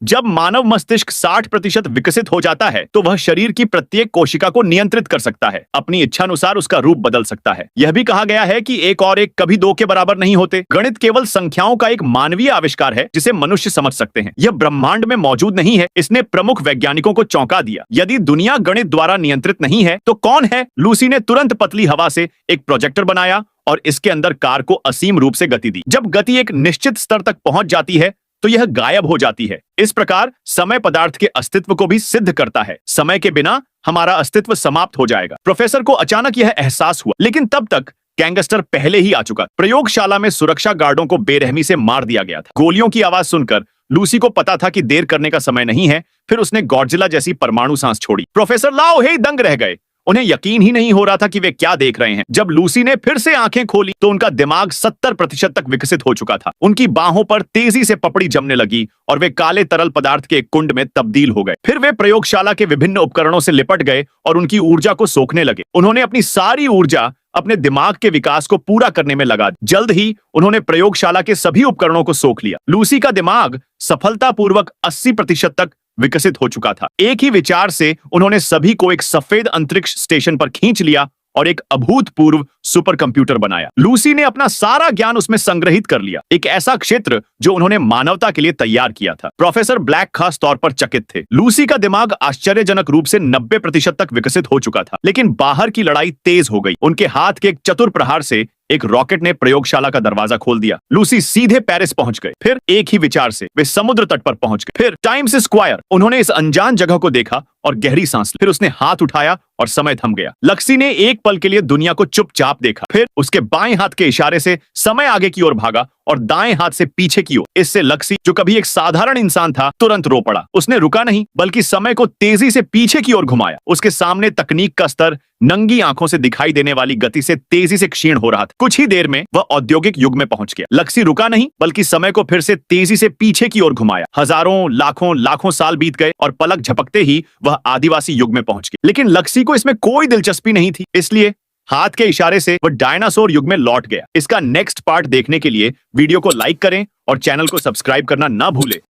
जब मानव मस्तिष्क 60% विकसित हो जाता है तो वह शरीर की प्रत्येक कोशिका को नियंत्रित कर सकता है, अपनी इच्छानुसार उसका रूप बदल सकता है। यह भी कहा गया है कि 1 और 1 कभी 2 के बराबर नहीं होते। गणित केवल संख्याओं का एक मानवीय आविष्कार है जिसे मनुष्य समझ सकते हैं। यह ब्रह्मांड में मौजूद नहीं है। इसने प्रमुख वैज्ञानिकों को चौंका दिया। यदि दुनिया गणित द्वारा नियंत्रित नहीं है तो कौन है? लूसी ने तुरंत पतली हवा से एक प्रोजेक्टर बनाया और इसके अंदर कार को असीम रूप से गति दी। जब गति एक निश्चित स्तर तक पहुंच जाती है तो यह गायब हो जाती है। इस प्रकार समय पदार्थ के अस्तित्व को भी सिद्ध करता है। समय के बिना हमारा अस्तित्व समाप्त हो जाएगा। प्रोफेसर को अचानक यह एहसास हुआ, लेकिन तब तक गैंगस्टर पहले ही आ चुका। प्रयोगशाला में सुरक्षा गार्डों को बेरहमी से मार दिया गया था। गोलियों की आवाज सुनकर लूसी को पता था कि देर करने का समय नहीं है। फिर उसने गॉडजिला जैसी परमाणु सांस छोड़ी। प्रोफेसर लाओ हे दंग रह गए। उन्हें यकीन ही नहीं हो रहा था कि वे क्या देख रहे हैं। जब लूसी ने फिर से आंखें खोली तो उनका दिमाग 70% तक विकसित हो चुका था। उनकी बाहों पर तेजी से पपड़ी जमने लगी और वे काले तरल पदार्थ के एक कुंड में तब्दील हो गए। फिर वे प्रयोगशाला के विभिन्न उपकरणों से लिपट गए और उनकी ऊर्जा को सोखने लगे। उन्होंने अपनी सारी ऊर्जा अपने दिमाग के विकास को पूरा करने में लगा दी। जल्द ही उन्होंने प्रयोगशाला के सभी उपकरणों को सोख लिया। लूसी का दिमाग सफलतापूर्वक 80% तक विकसित हो चुका था। एक ही विचार से उन्होंने सभी को एक सफेद अंतरिक्ष स्टेशन पर खींच लिया और एक अभूतपूर्व सुपर कंप्यूटर बनाया। लूसी ने अपना सारा ज्ञान उसमें संग्रहित कर लिया, एक ऐसा क्षेत्र जो उन्होंने मानवता के लिए तैयार किया था। प्रोफेसर ब्लैक खास तौर पर चकित थे। लूसी का दिमाग आश्चर्यजनक रूप से 90% तक विकसित हो चुका था, लेकिन बाहर की लड़ाई तेज हो गई। उनके हाथ के एक चतुर प्रहार से एक रॉकेट ने प्रयोगशाला का दरवाजा खोल दिया। लूसी सीधे पेरिस पहुंच गए। फिर एक ही विचार से वे समुद्र तट पर पहुंच गए। फिर टाइम्स स्क्वायर। उन्होंने इस अनजान जगह को देखा और गहरी सांस ली। फिर उसने हाथ उठाया और समय थम गया। लक्सी ने एक पल के लिए दुनिया को चुपचाप देखा। फिर उसके बाएं हाथ के इशारे से समय आगे की ओर भागा और दाएं हाथ से पीछे की ओर। इससे लक्सी, जो कभी एक साधारण इंसान था, तुरंत रो पड़ा। उसने रुका नहीं, बल्कि समय को तेजी से पीछे की ओर घुमाया। उसके सामने तकनीक का स्तर नंगी आंखों से दिखाई देने वाली गति से तेजी से क्षीण हो रहा था। कुछ ही देर में वह औद्योगिक युग में पहुंच गया। लक्सी रुका नहीं, बल्कि समय को फिर से तेजी से पीछे की ओर घुमाया। हजारों, लाखों साल बीत गए और पलक झपकते ही वह आदिवासी युग में पहुंच गया। लेकिन लक्सी को इसमें कोई दिलचस्पी नहीं थी, इसलिए हाथ के इशारे से वह डायनासोर युग में लौट गया। इसका नेक्स्ट पार्ट देखने के लिए वीडियो को लाइक करें और चैनल को सब्सक्राइब करना ना भूलें।